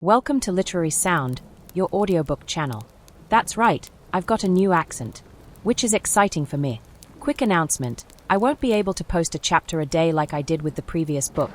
Welcome to Literary Sound, your audiobook channel. That's right, I've got a new accent, which is exciting for me. Quick announcement, I won't be able to post a chapter a day like I did with the previous book,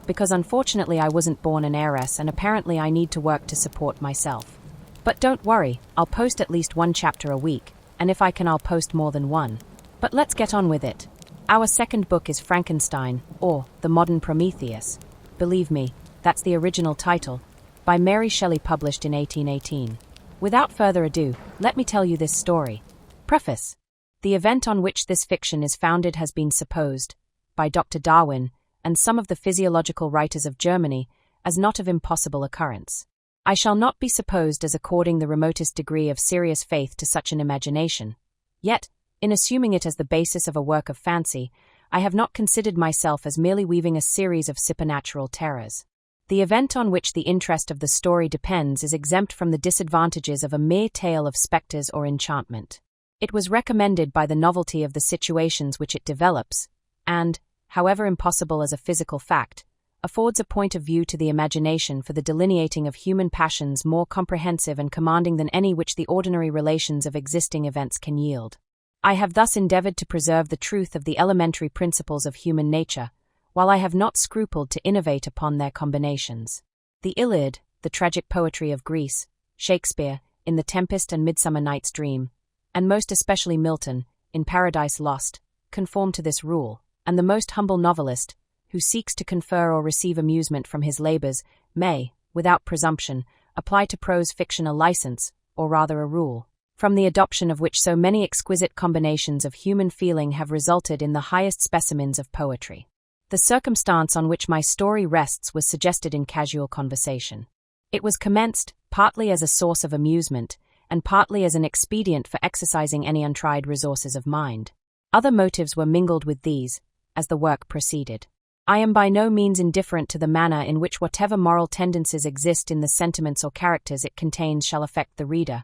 because unfortunately I wasn't born an heiress and apparently I need to work to support myself. But don't worry, I'll post at least one chapter a week, and if I can I'll post more than one. But let's get on with it. Our second book is Frankenstein, or The Modern Prometheus. Believe me, that's the original title, by Mary Shelley, published in 1818. Without further ado, let me tell you this story. Preface. The event on which this fiction is founded has been supposed, by Dr. Darwin and some of the physiological writers of Germany, as not of impossible occurrence. I shall not be supposed as according the remotest degree of serious faith to such an imagination. Yet, in assuming it as the basis of a work of fancy, I have not considered myself as merely weaving a series of supernatural terrors. The event on which the interest of the story depends is exempt from the disadvantages of a mere tale of spectres or enchantment. It was recommended by the novelty of the situations which it develops, and, however impossible as a physical fact, affords a point of view to the imagination for the delineating of human passions more comprehensive and commanding than any which the ordinary relations of existing events can yield. I have thus endeavored to preserve the truth of the elementary principles of human nature, while I have not scrupled to innovate upon their combinations. The Iliad, the tragic poetry of Greece, Shakespeare, in The Tempest and Midsummer Night's Dream, and most especially Milton, in Paradise Lost, conform to this rule, and the most humble novelist, who seeks to confer or receive amusement from his labors, may, without presumption, apply to prose fiction a license, or rather a rule, from the adoption of which so many exquisite combinations of human feeling have resulted in the highest specimens of poetry. The circumstance on which my story rests was suggested in casual conversation. It was commenced, partly as a source of amusement, and partly as an expedient for exercising any untried resources of mind. Other motives were mingled with these, as the work proceeded. I am by no means indifferent to the manner in which whatever moral tendencies exist in the sentiments or characters it contains shall affect the reader.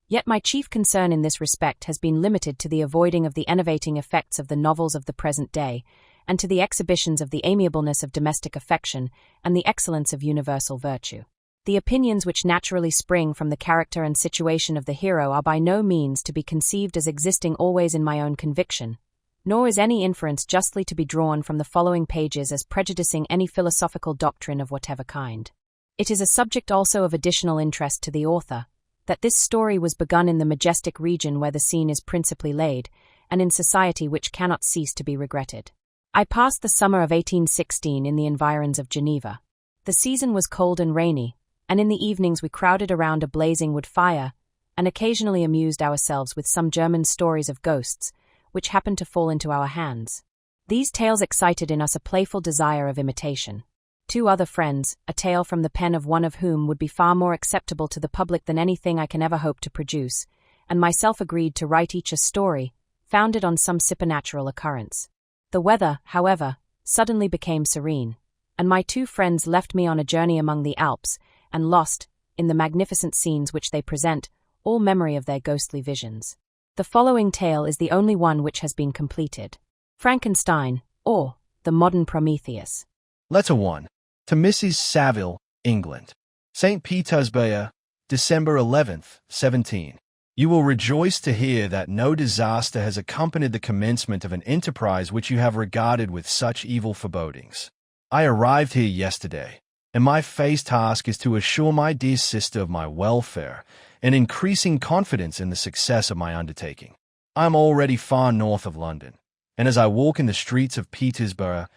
Yet my chief concern in this respect has been limited to the avoiding of the enervating effects of the novels of the present day, and to the exhibitions of the amiableness of domestic affection and the excellence of universal virtue. The opinions which naturally spring from the character and situation of the hero are by no means to be conceived as existing always in my own conviction, nor is any inference justly to be drawn from the following pages as prejudicing any philosophical doctrine of whatever kind. It is a subject also of additional interest to the author, that this story was begun in the majestic region where the scene is principally laid, and in society which cannot cease to be regretted. I passed the summer of 1816 in the environs of Geneva. The season was cold and rainy, and in the evenings we crowded around a blazing wood fire, and occasionally amused ourselves with some German stories of ghosts, which happened to fall into our hands. These tales excited in us a playful desire of imitation. Two other friends, a tale from the pen of one of whom would be far more acceptable to the public than anything I can ever hope to produce, and myself agreed to write each a story, founded on some supernatural occurrence. The weather, however, suddenly became serene, and my two friends left me on a journey among the Alps, and lost, in the magnificent scenes which they present, all memory of their ghostly visions. The following tale is the only one which has been completed. Frankenstein, or The Modern Prometheus. Letter 1. To Mrs. Saville, England. St. Petersburg, December 11th, 17. You will rejoice to hear that no disaster has accompanied the commencement of an enterprise which you have regarded with such evil forebodings. I arrived here yesterday, and my first task is to assure my dear sister of my welfare and increasing confidence in the success of my undertaking. I am already far north of London, and as I walk in the streets of Petersburg,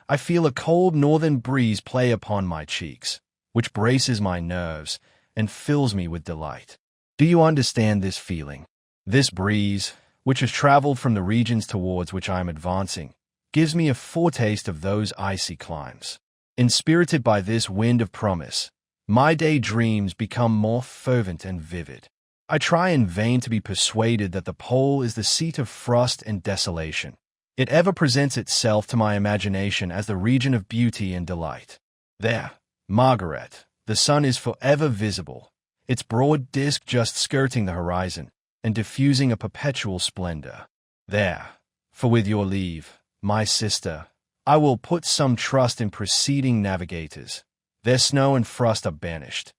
I feel a cold northern breeze play upon my cheeks, which braces my nerves and fills me with delight. Do you understand this feeling? This breeze, which has traveled from the regions towards which I am advancing, gives me a foretaste of those icy climes. Inspirited by this wind of promise, my daydreams become more fervent and vivid. I try in vain to be persuaded that the pole is the seat of frost and desolation. It ever presents itself to my imagination as the region of beauty and delight. There, Margaret, the sun is forever visible, its broad disk just skirting the horizon and diffusing a perpetual splendor. There, for with your leave, my sister, I will put some trust in preceding navigators. Their snow and frost are banished,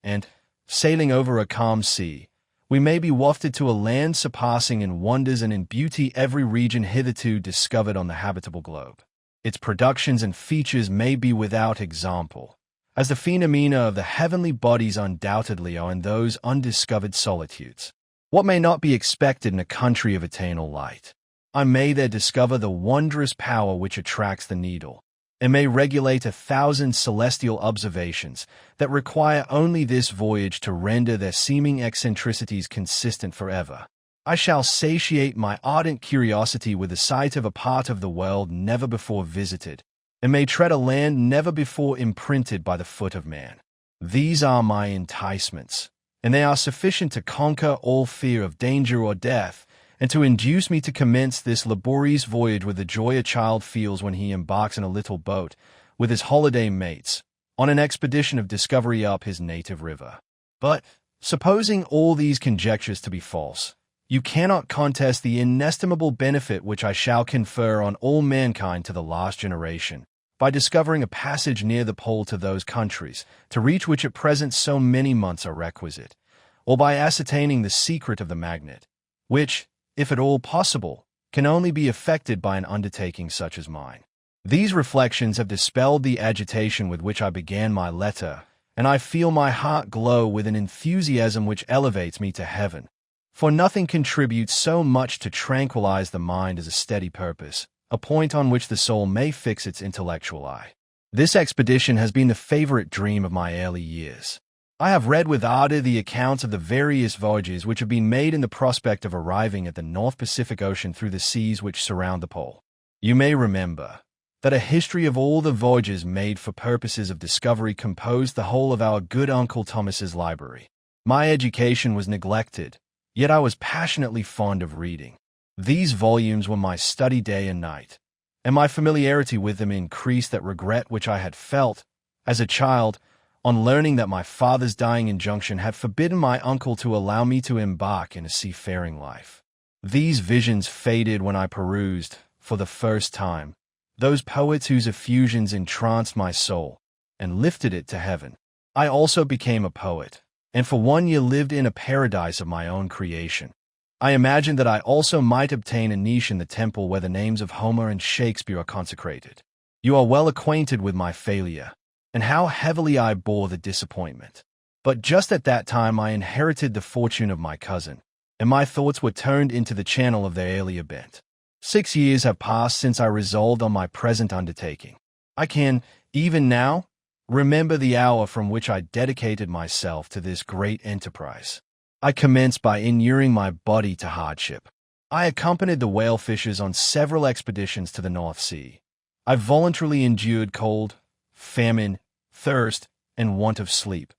and, sailing over a calm sea, we may be wafted to a land surpassing in wonders and in beauty every region hitherto discovered on the habitable globe. Its productions and features may be without example, as the phenomena of the heavenly bodies undoubtedly are in those undiscovered solitudes. What may not be expected in a country of eternal light? I may there discover the wondrous power which attracts the needle, and may regulate 1,000 celestial observations that require only this voyage to render their seeming eccentricities consistent forever. I shall satiate my ardent curiosity with the sight of a part of the world never before visited, and may tread a land never before imprinted by the foot of man. These are my enticements, and they are sufficient to conquer all fear of danger or death, and to induce me to commence this laborious voyage with the joy a child feels when he embarks in a little boat, with his holiday mates, on an expedition of discovery up his native river. But, supposing all these conjectures to be false, you cannot contest the inestimable benefit which I shall confer on all mankind to the last generation, by discovering a passage near the pole to those countries, to reach which at present so many months are requisite, or by ascertaining the secret of the magnet, which, if at all possible, can only be effected by an undertaking such as mine. These reflections have dispelled the agitation with which I began my letter, and I feel my heart glow with an enthusiasm which elevates me to heaven. For nothing contributes so much to tranquilize the mind as a steady purpose, a point on which the soul may fix its intellectual eye. This expedition has been the favorite dream of my early years. I have read with ardor the accounts of the various voyages which have been made in the prospect of arriving at the North Pacific Ocean through the seas which surround the pole. You may remember that a history of all the voyages made for purposes of discovery composed the whole of our good Uncle Thomas's library. My education was neglected, yet I was passionately fond of reading. These volumes were my study day and night, and my familiarity with them increased that regret which I had felt, as a child, on learning that my father's dying injunction had forbidden my uncle to allow me to embark in a seafaring life. These visions faded when I perused, for the first time, those poets whose effusions entranced my soul and lifted it to heaven. I also became a poet, and for 1 year lived in a paradise of my own creation. I imagined that I also might obtain a niche in the temple where the names of Homer and Shakespeare are consecrated. You are well acquainted with my failure, and how heavily I bore the disappointment. But just at that time I inherited the fortune of my cousin, and my thoughts were turned into the channel of their earlier bent. 6 years have passed since I resolved on my present undertaking. I can, even now, remember the hour from which I dedicated myself to this great enterprise. I commenced by inuring my body to hardship. I accompanied the whale fishers on several expeditions to the North Sea. I voluntarily endured cold, famine, thirst, and want of sleep.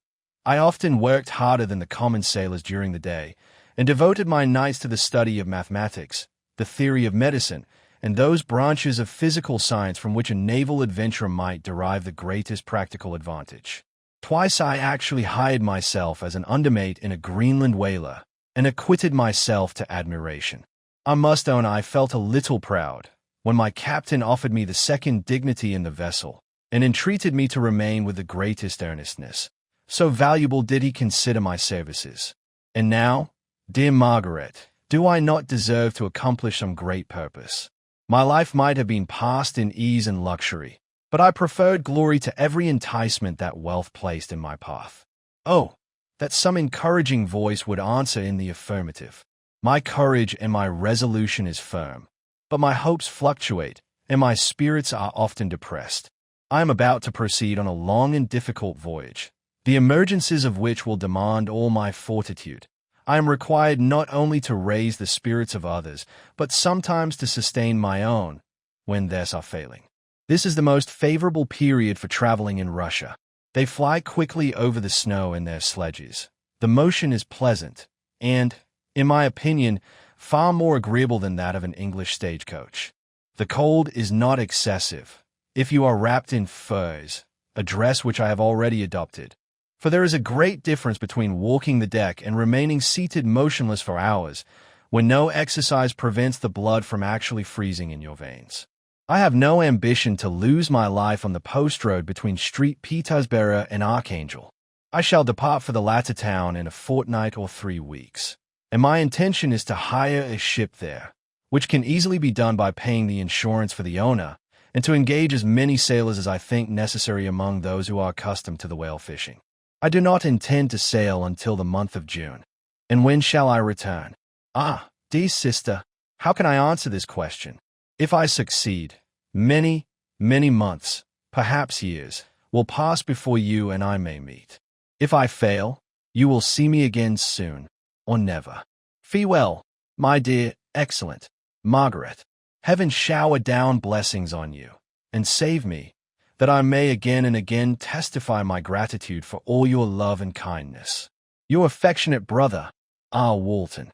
I often worked harder than the common sailors during the day, and devoted my nights to the study of mathematics, the theory of medicine, and those branches of physical science from which a naval adventurer might derive the greatest practical advantage. Twice I actually hired myself as an undermate in a Greenland whaler, and acquitted myself to admiration. I must own I felt a little proud when my captain offered me the second dignity in the vessel, and entreated me to remain with the greatest earnestness. So valuable did he consider my services. And now, dear Margaret, do I not deserve to accomplish some great purpose? My life might have been passed in ease and luxury, but I preferred glory to every enticement that wealth placed in my path. Oh, that some encouraging voice would answer in the affirmative. My courage and my resolution is firm, but my hopes fluctuate, and my spirits are often depressed. I am about to proceed on a long and difficult voyage, the emergencies of which will demand all my fortitude. I am required not only to raise the spirits of others, but sometimes to sustain my own, when theirs are failing. This is the most favorable period for traveling in Russia. They fly quickly over the snow in their sledges. The motion is pleasant, and, in my opinion, far more agreeable than that of an English stagecoach. The cold is not excessive, if you are wrapped in furs, a dress which I have already adopted. For there is a great difference between walking the deck and remaining seated motionless for hours, when no exercise prevents the blood from actually freezing in your veins. I have no ambition to lose my life on the post road between St. Petersburg and Archangel. I shall depart for the latter town in a fortnight or 3 weeks, and my intention is to hire a ship there, which can easily be done by paying the insurance for the owner, and to engage as many sailors as I think necessary among those who are accustomed to the whale fishing. I do not intend to sail until the month of June. And when shall I return? Ah, dear sister, how can I answer this question? If I succeed, many, many months, perhaps years, will pass before you and I may meet. If I fail, you will see me again soon, or never. Farewell, my dear, excellent Margaret. Heaven shower down blessings on you, and save me, that I may again and again testify my gratitude for all your love and kindness. Your affectionate brother, R. Walton.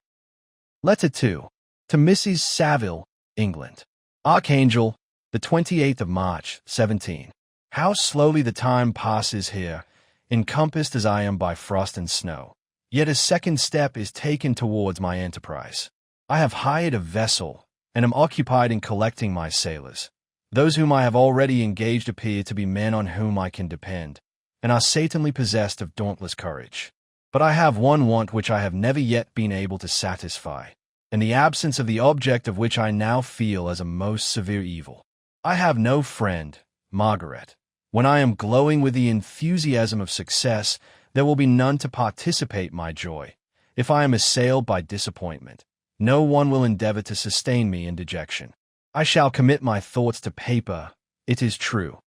Letter 2. To Mrs. Saville, England. Archangel, the 28th of March, 17. How slowly the time passes here, encompassed as I am by frost and snow. Yet a second step is taken towards my enterprise. I have hired a vessel, and am occupied in collecting my sailors. Those whom I have already engaged appear to be men on whom I can depend, and are satanly possessed of dauntless courage. But I have one want which I have never yet been able to satisfy, and the absence of the object of which I now feel as a most severe evil. I have no friend, Margaret. When I am glowing with the enthusiasm of success, there will be none to participate my joy. If I am assailed by disappointment, no one will endeavor to sustain me in dejection. I shall commit my thoughts to paper, it is true,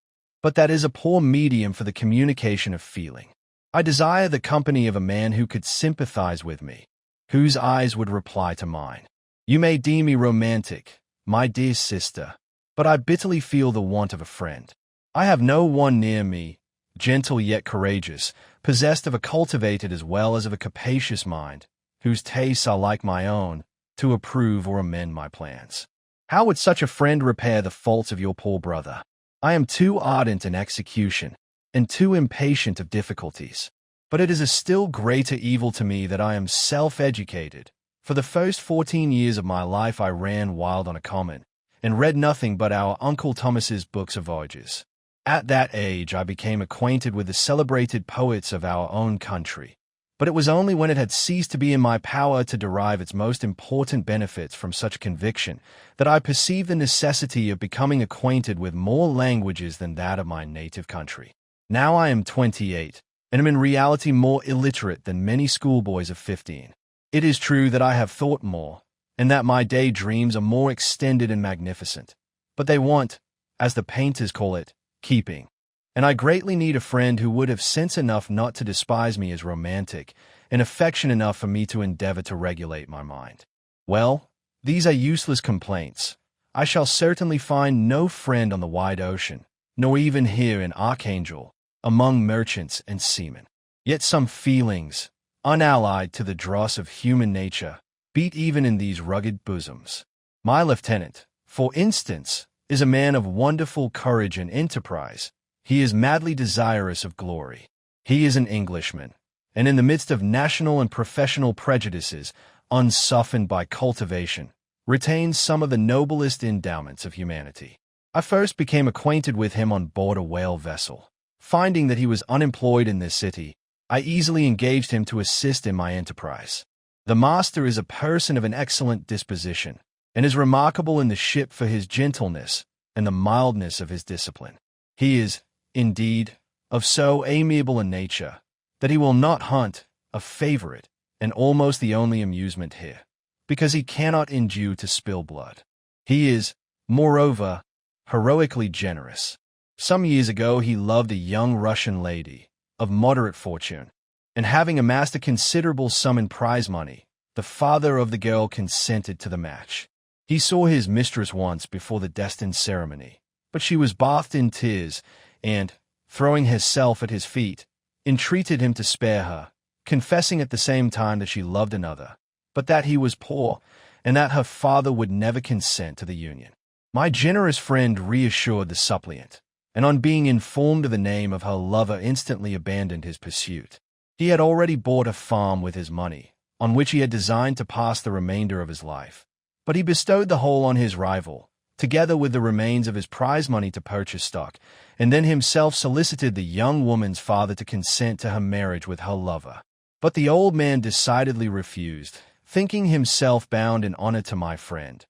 but that is a poor medium for the communication of feeling. I desire the company of a man who could sympathize with me, whose eyes would reply to mine. You may deem me romantic, my dear sister, but I bitterly feel the want of a friend. I have no one near me, gentle yet courageous, possessed of a cultivated as well as of a capacious mind, whose tastes are like my own, to approve or amend my plans. How would such a friend repair the faults of your poor brother? I am too ardent in execution, and too impatient of difficulties. But it is a still greater evil to me that I am self-educated. For the first 14 years of my life I ran wild on a common, and read nothing but our Uncle Thomas's books of voyages. At that age I became acquainted with the celebrated poets of our own country. But it was only when it had ceased to be in my power to derive its most important benefits from such conviction that I perceived the necessity of becoming acquainted with more languages than that of my native country. Now I am 28, and am in reality more illiterate than many schoolboys of 15. It is true that I have thought more, and that my daydreams are more extended and magnificent, but they want, as the painters call it, keeping. And I greatly need a friend who would have sense enough not to despise me as romantic, and affection enough for me to endeavor to regulate my mind. Well, these are useless complaints. I shall certainly find no friend on the wide ocean, nor even here in Archangel, among merchants and seamen. Yet some feelings, unallied to the dross of human nature, beat even in these rugged bosoms. My lieutenant, for instance, is a man of wonderful courage and enterprise. He is madly desirous of glory. He is an Englishman, and in the midst of national and professional prejudices, unsoftened by cultivation, retains some of the noblest endowments of humanity. I first became acquainted with him on board a whale vessel. Finding that he was unemployed in this city, I easily engaged him to assist in my enterprise. The master is a person of an excellent disposition, and is remarkable in the ship for his gentleness and the mildness of his discipline. He is, indeed, of so amiable a nature that he will not hunt, a favorite, and almost the only amusement here, because he cannot endure to spill blood. He is, moreover, heroically generous. Some years ago he loved a young Russian lady, of moderate fortune, and having amassed a considerable sum in prize money, the father of the girl consented to the match. He saw his mistress once before the destined ceremony, but she was bathed in tears, and, throwing herself at his feet, entreated him to spare her, confessing at the same time that she loved another, but that he was poor, and that her father would never consent to the union. My generous friend reassured the suppliant, and on being informed of the name of her lover instantly abandoned his pursuit. He had already bought a farm with his money, on which he had designed to pass the remainder of his life, but he bestowed the whole on his rival, together with the remains of his prize money to purchase stock, and then himself solicited the young woman's father to consent to her marriage with her lover. But the old man decidedly refused, thinking himself bound in honor to my friend.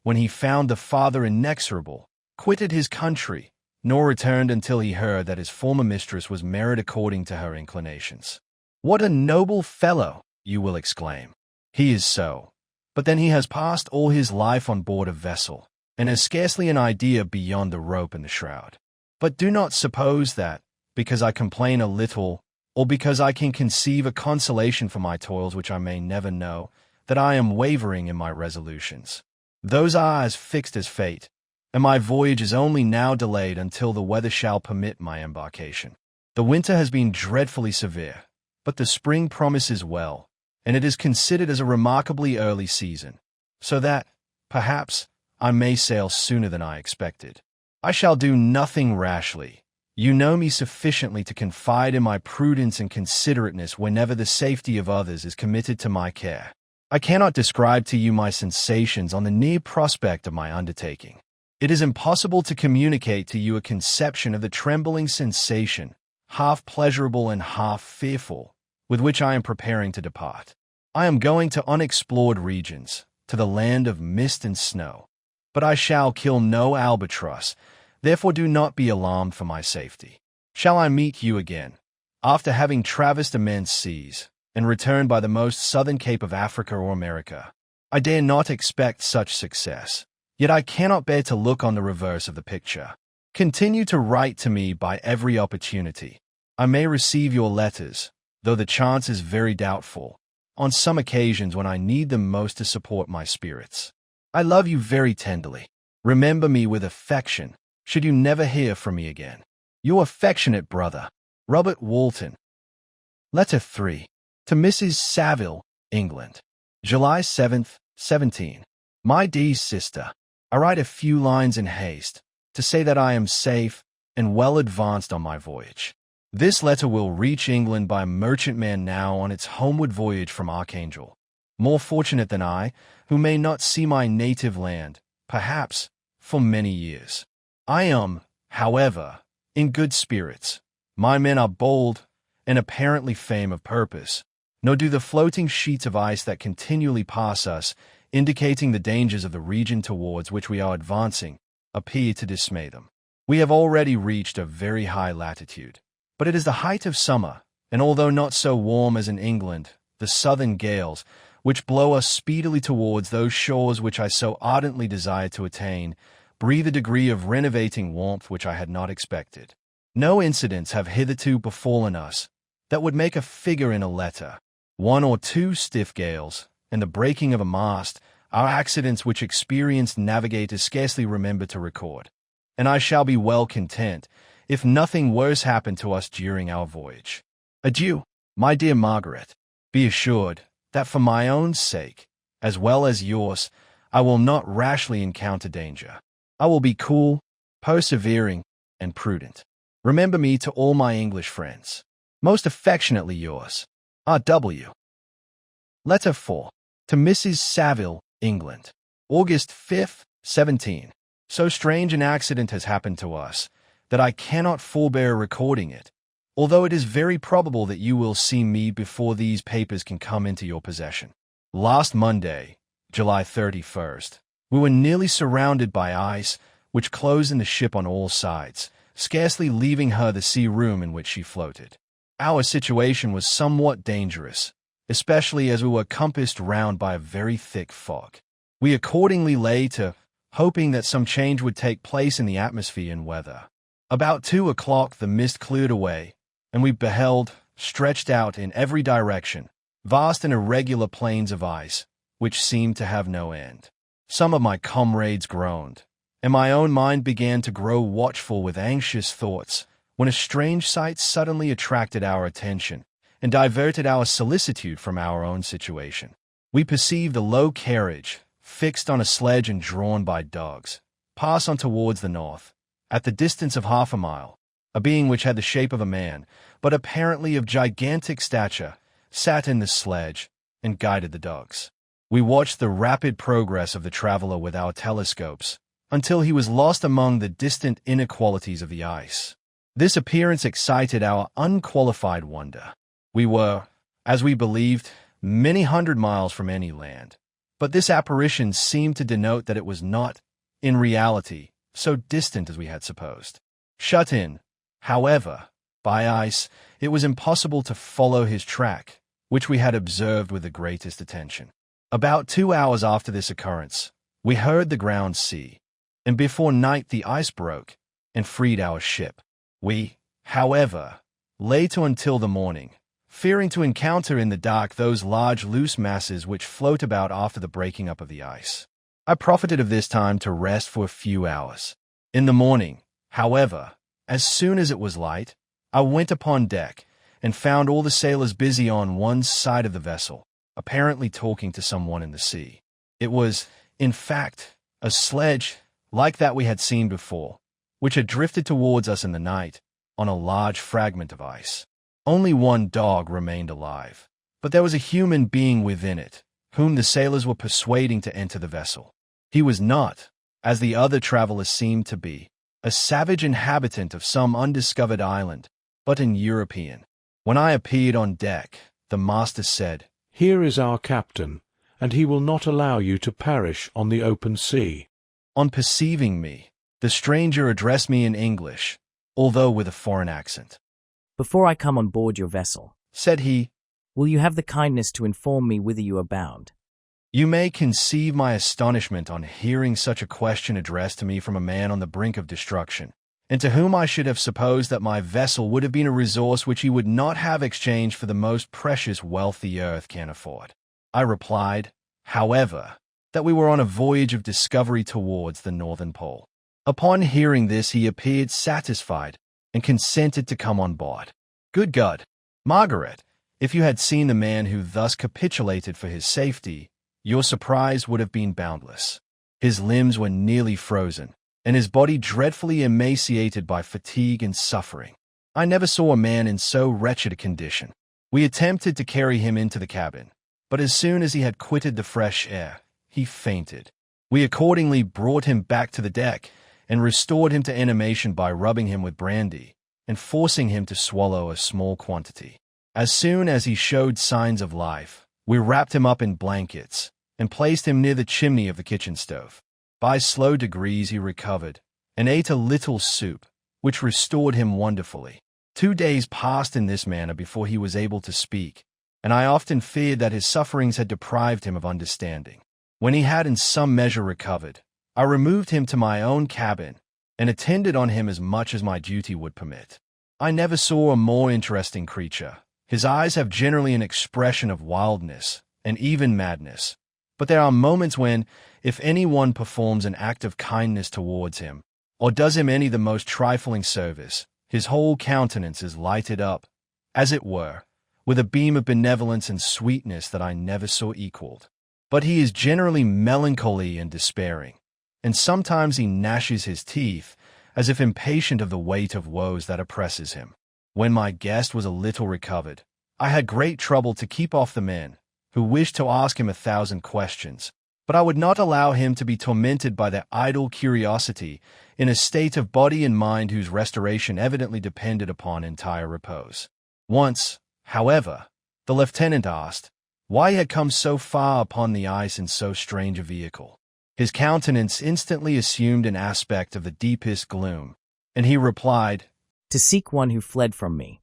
When he found the father inexorable, quitted his country, nor returned until he heard that his former mistress was married according to her inclinations. What a noble fellow, you will exclaim. He is so. But then he has passed all his life on board a vessel, and has scarcely an idea beyond the rope and the shroud. But do not suppose that, because I complain a little, or because I can conceive a consolation for my toils which I may never know, that I am wavering in my resolutions. Those are as fixed as fate, and my voyage is only now delayed until the weather shall permit my embarkation. The winter has been dreadfully severe, but the spring promises well, and it is considered as a remarkably early season, so that, perhaps, I may sail sooner than I expected. I shall do nothing rashly. You know me sufficiently to confide in my prudence and considerateness whenever the safety of others is committed to my care. I cannot describe to you my sensations on the near prospect of my undertaking. It is impossible to communicate to you a conception of the trembling sensation, half pleasurable and half fearful, with which I am preparing to depart. I am going to unexplored regions, to the land of mist and snow. But I shall kill no albatross, therefore do not be alarmed for my safety. Shall I meet you again, after having traversed immense seas, and returned by the most southern cape of Africa or America? I dare not expect such success, yet I cannot bear to look on the reverse of the picture. Continue to write to me by every opportunity. I may receive your letters, though the chance is very doubtful, on some occasions when I need them most to support my spirits. I love you very tenderly. Remember me with affection, should you never hear from me again. Your affectionate brother, Robert Walton. Letter 3. To Mrs. Saville, England. July 7th, 17. My dear sister, I write a few lines in haste, to say that I am safe and well advanced on my voyage. This letter will reach England by a merchantman now on its homeward voyage from Archangel, more fortunate than I, who may not see my native land, perhaps, for many years. I am, however, in good spirits. My men are bold, and apparently firm of purpose, nor do the floating sheets of ice that continually pass us, indicating the dangers of the region towards which we are advancing, appear to dismay them. We have already reached a very high latitude, but it is the height of summer, and although not so warm as in England, the southern gales, which blow us speedily towards those shores which I so ardently desire to attain, breathe a degree of renovating warmth which I had not expected. No incidents have hitherto befallen us that would make a figure in a letter. 1 or 2 stiff gales, and the breaking of a mast, are accidents which experienced navigators scarcely remember to record, and I shall be well content if nothing worse happen to us during our voyage. Adieu, my dear Margaret. Be assured that for my own sake, as well as yours, I will not rashly encounter danger. I will be cool, persevering, and prudent. Remember me to all my English friends. Most affectionately yours, R.W. Letter 4. To Mrs. Saville, England. August 5th, 17. So strange an accident has happened to us that I cannot forbear recording it, although it is very probable that you will see me before these papers can come into your possession. Last Monday, July 31st, we were nearly surrounded by ice, which closed in the ship on all sides, scarcely leaving her the sea room in which she floated. Our situation was somewhat dangerous, especially as we were compassed round by a very thick fog. We accordingly lay to, hoping that some change would take place in the atmosphere and weather. About 2 o'clock the mist cleared away, and we beheld, stretched out in every direction, vast and irregular plains of ice, which seemed to have no end. Some of my comrades groaned, and my own mind began to grow watchful with anxious thoughts, when a strange sight suddenly attracted our attention, and diverted our solicitude from our own situation. We perceived a low carriage, fixed on a sledge and drawn by dogs, pass on towards the north. At the distance of half a mile, a being which had the shape of a man, but apparently of gigantic stature, sat in the sledge and guided the dogs. We watched the rapid progress of the traveler with our telescopes until he was lost among the distant inequalities of the ice. This appearance excited our unqualified wonder. We were, as we believed, many hundred miles from any land, but this apparition seemed to denote that it was not, in reality, so distant as we had supposed. Shut in, however, by ice, it was impossible to follow his track, which we had observed with the greatest attention. About 2 hours after this occurrence, we heard the ground sea, and before night the ice broke and freed our ship. We, however, lay to until the morning, fearing to encounter in the dark those large loose masses which float about after the breaking up of the ice. I profited of this time to rest for a few hours. In the morning, however, as soon as it was light, I went upon deck and found all the sailors busy on one side of the vessel, apparently talking to someone in the sea. It was, in fact, a sledge like that we had seen before, which had drifted towards us in the night on a large fragment of ice. Only one dog remained alive, but there was a human being within it, whom the sailors were persuading to enter the vessel. He was not, as the other travelers seemed to be, a savage inhabitant of some undiscovered island, but an European. When I appeared on deck, the master said, "Here is our captain, and he will not allow you to perish on the open sea." On perceiving me, the stranger addressed me in English, although with a foreign accent. "Before I come on board your vessel," said he, "will you have the kindness to inform me whither you are bound?" You may conceive my astonishment on hearing such a question addressed to me from a man on the brink of destruction, and to whom I should have supposed that my vessel would have been a resource which he would not have exchanged for the most precious wealth the earth can afford. I replied, however, that we were on a voyage of discovery towards the northern pole. Upon hearing this, he appeared satisfied and consented to come on board. Good God, Margaret, if you had seen the man who thus capitulated for his safety, your surprise would have been boundless. His limbs were nearly frozen, and his body dreadfully emaciated by fatigue and suffering. I never saw a man in so wretched a condition. We attempted to carry him into the cabin, but as soon as he had quitted the fresh air, he fainted. We accordingly brought him back to the deck and restored him to animation by rubbing him with brandy and forcing him to swallow a small quantity. As soon as he showed signs of life, we wrapped him up in blankets and placed him near the chimney of the kitchen stove. By slow degrees he recovered and ate a little soup, which restored him wonderfully. 2 days passed in this manner before he was able to speak, and I often feared that his sufferings had deprived him of understanding. When he had in some measure recovered, I removed him to my own cabin and attended on him as much as my duty would permit. I never saw a more interesting creature. His eyes have generally an expression of wildness and even madness, but there are moments when, if anyone performs an act of kindness towards him, or does him any the most trifling service, his whole countenance is lighted up, as it were, with a beam of benevolence and sweetness that I never saw equaled. But he is generally melancholy and despairing, and sometimes he gnashes his teeth, as if impatient of the weight of woes that oppresses him. When my guest was a little recovered, I had great trouble to keep off the men, who wished to ask him 1,000 questions, but I would not allow him to be tormented by their idle curiosity in a state of body and mind whose restoration evidently depended upon entire repose. Once, however, the lieutenant asked why he had come so far upon the ice in so strange a vehicle. His countenance instantly assumed an aspect of the deepest gloom, and he replied, "To seek one who fled from me."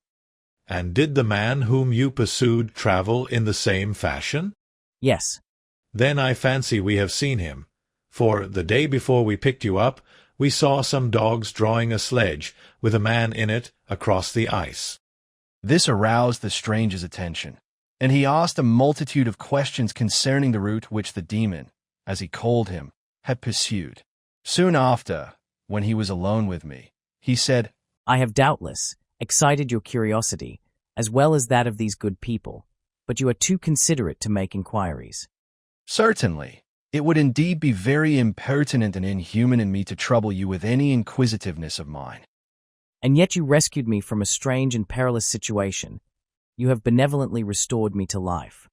"And did the man whom you pursued travel in the same fashion?" "Yes." "Then I fancy we have seen him, for the day before we picked you up, we saw some dogs drawing a sledge with a man in it across the ice." This aroused the stranger's attention, and he asked a multitude of questions concerning the route which the demon, as he called him, had pursued. Soon after, when he was alone with me, he said, "I have doubtless excited your curiosity, as well as that of these good people, but you are too considerate to make inquiries." "Certainly, it would indeed be very impertinent and inhuman in me to trouble you with any inquisitiveness of mine." "And yet you rescued me from a strange and perilous situation. You have benevolently restored me to life."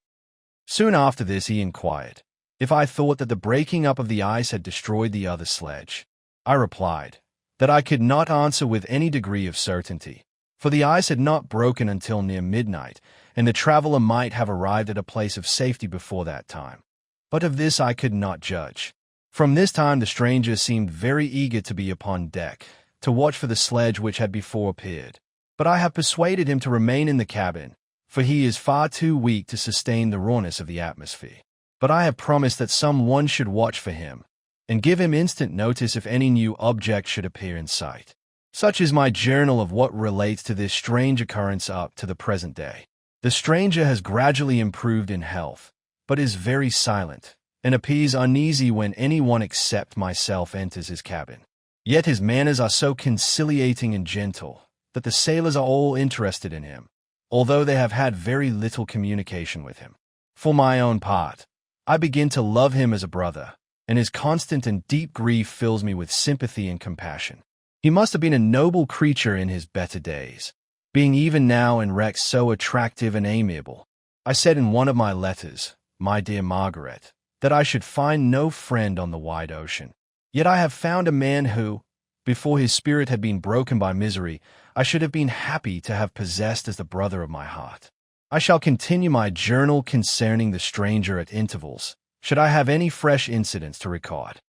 Soon after this he inquired if I thought that the breaking up of the ice had destroyed the other sledge. I replied that I could not answer with any degree of certainty, for the ice had not broken until near midnight, and the traveler might have arrived at a place of safety before that time. But of this I could not judge. From this time the stranger seemed very eager to be upon deck, to watch for the sledge which had before appeared. But I have persuaded him to remain in the cabin, for he is far too weak to sustain the rawness of the atmosphere. But I have promised that some one should watch for him, and give him instant notice if any new object should appear in sight. Such is my journal of what relates to this strange occurrence up to the present day. The stranger has gradually improved in health, but is very silent, and appears uneasy when anyone except myself enters his cabin. Yet his manners are so conciliating and gentle that the sailors are all interested in him, although they have had very little communication with him. For my own part, I begin to love him as a brother, and his constant and deep grief fills me with sympathy and compassion. He must have been a noble creature in his better days, being even now in wreck so attractive and amiable. I said in one of my letters, my dear Margaret, that I should find no friend on the wide ocean. Yet I have found a man who, before his spirit had been broken by misery, I should have been happy to have possessed as the brother of my heart. I shall continue my journal concerning the stranger at intervals, should I have any fresh incidents to record.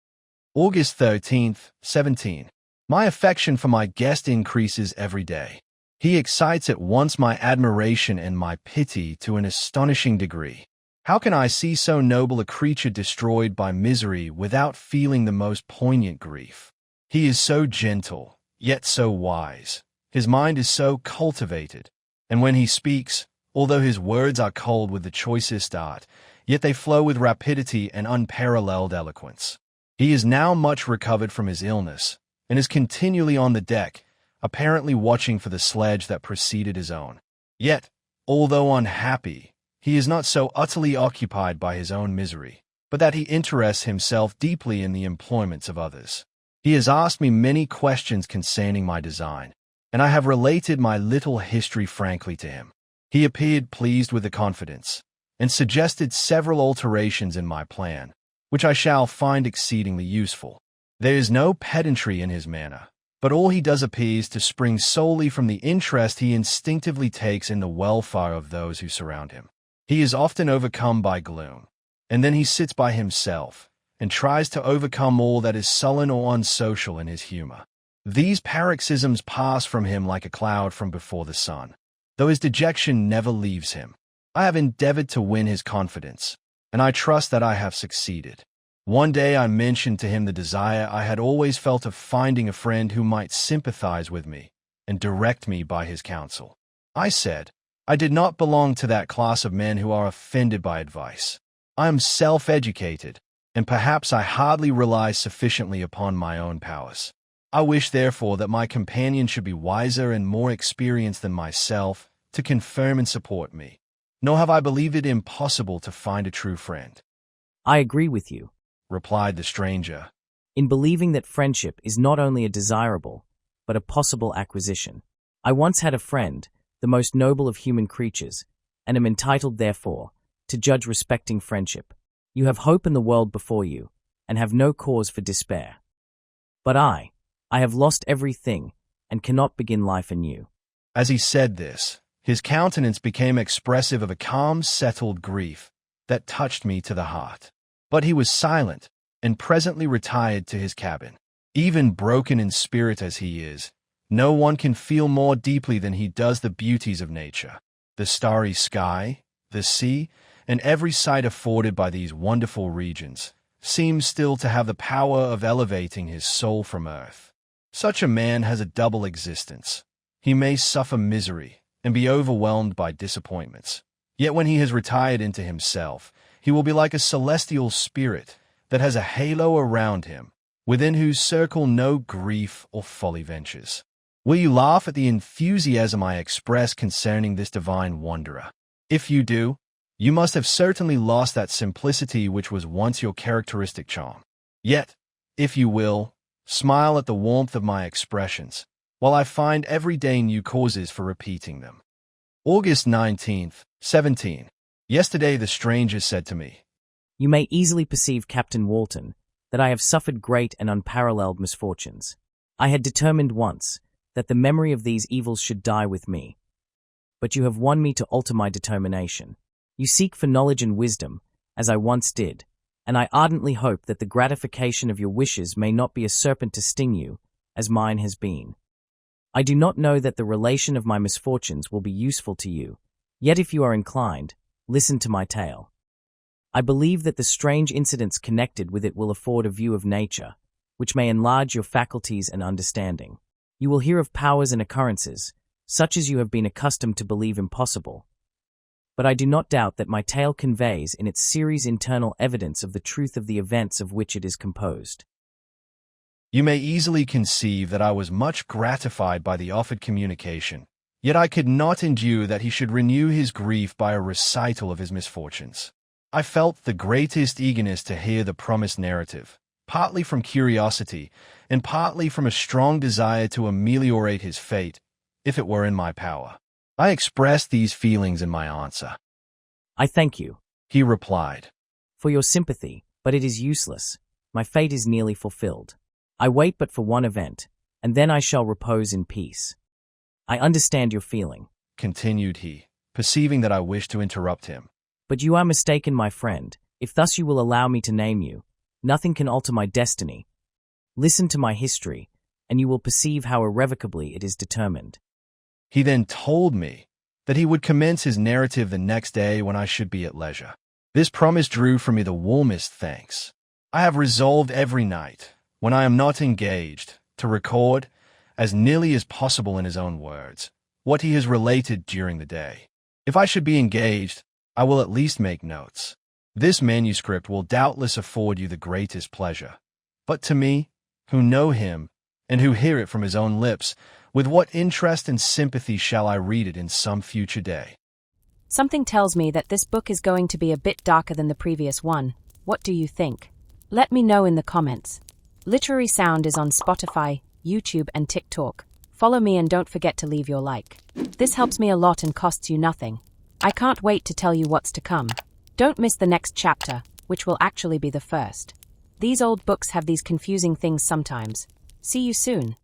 August 13th, 17. My affection for my guest increases every day. He excites at once my admiration and my pity to an astonishing degree. How can I see so noble a creature destroyed by misery without feeling the most poignant grief? He is so gentle, yet so wise. His mind is so cultivated, and when he speaks, although his words are cold with the choicest art, yet they flow with rapidity and unparalleled eloquence. He is now much recovered from his illness, and is continually on the deck, apparently watching for the sledge that preceded his own. Yet, although unhappy, he is not so utterly occupied by his own misery, but that he interests himself deeply in the employments of others. He has asked me many questions concerning my design, and I have related my little history frankly to him. He appeared pleased with the confidence, and suggested several alterations in my plan, which I shall find exceedingly useful. There is no pedantry in his manner, but all he does appears to spring solely from the interest he instinctively takes in the welfare of those who surround him. He is often overcome by gloom, and then he sits by himself, and tries to overcome all that is sullen or unsocial in his humor. These paroxysms pass from him like a cloud from before the sun, though his dejection never leaves him. I have endeavored to win his confidence, and I trust that I have succeeded. One day I mentioned to him the desire I had always felt of finding a friend who might sympathize with me and direct me by his counsel. I said, I did not belong to that class of men who are offended by advice. I am self-educated, and perhaps I hardly rely sufficiently upon my own powers. I wish, therefore, that my companion should be wiser and more experienced than myself to confirm and support me. Nor have I believed it impossible to find a true friend. I agree with you, replied the stranger, in believing that friendship is not only a desirable, but a possible acquisition. I once had a friend, the most noble of human creatures, and am entitled, therefore, to judge respecting friendship. You have hope in the world before you, and have no cause for despair. But I have lost everything, and cannot begin life anew. As he said this, his countenance became expressive of a calm, settled grief that touched me to the heart. But he was silent, and presently retired to his cabin. Even broken in spirit as he is, no one can feel more deeply than he does the beauties of nature, the starry sky, the sea, and every sight afforded by these wonderful regions seems still to have the power of elevating his soul from earth. Such a man has a double existence. He may suffer misery and be overwhelmed by disappointments. Yet when he has retired into himself, he will be like a celestial spirit that has a halo around him, within whose circle no grief or folly ventures. Will you laugh at the enthusiasm I express concerning this divine wanderer? If you do, you must have certainly lost that simplicity which was once your characteristic charm. Yet, if you will, smile at the warmth of my expressions, while I find every day new causes for repeating them. August 19th, 17. Yesterday the stranger said to me, You may easily perceive, Captain Walton, that I have suffered great and unparalleled misfortunes. I had determined once that the memory of these evils should die with me. But you have won me to alter my determination. You seek for knowledge and wisdom, as I once did, and I ardently hope that the gratification of your wishes may not be a serpent to sting you, as mine has been. I do not know that the relation of my misfortunes will be useful to you, yet if you are inclined, listen to my tale. I believe that the strange incidents connected with it will afford a view of nature, which may enlarge your faculties and understanding. You will hear of powers and occurrences, such as you have been accustomed to believe impossible. But I do not doubt that my tale conveys in its series internal evidence of the truth of the events of which it is composed. You may easily conceive that I was much gratified by the offered communication, yet I could not endure that he should renew his grief by a recital of his misfortunes. I felt the greatest eagerness to hear the promised narrative, partly from curiosity, and partly from a strong desire to ameliorate his fate, if it were in my power. I expressed these feelings in my answer. I thank you, He replied, for your sympathy, but it is useless. My fate is nearly fulfilled. I wait but for one event, and then I shall repose in peace. I understand your feeling, continued he, perceiving that I wished to interrupt him. But you are mistaken, my friend. If thus you will allow me to name you, nothing can alter my destiny. Listen to my history, and you will perceive how irrevocably it is determined. He then told me that he would commence his narrative the next day when I should be at leisure. This promise drew from me the warmest thanks. I have resolved every night, when I am not engaged, to record, as nearly as possible in his own words, what he has related during the day. If I should be engaged, I will at least make notes. This manuscript will doubtless afford you the greatest pleasure. But to me, who know him, and who hear it from his own lips, with what interest and sympathy shall I read it in some future day? Something tells me that this book is going to be a bit darker than the previous one. What do you think? Let me know in the comments. Literary Sound is on Spotify, YouTube, and TikTok. Follow me and don't forget to leave your like. This helps me a lot and costs you nothing. I can't wait to tell you what's to come. Don't miss the next chapter, which will actually be the first. These old books have these confusing things sometimes. See you soon.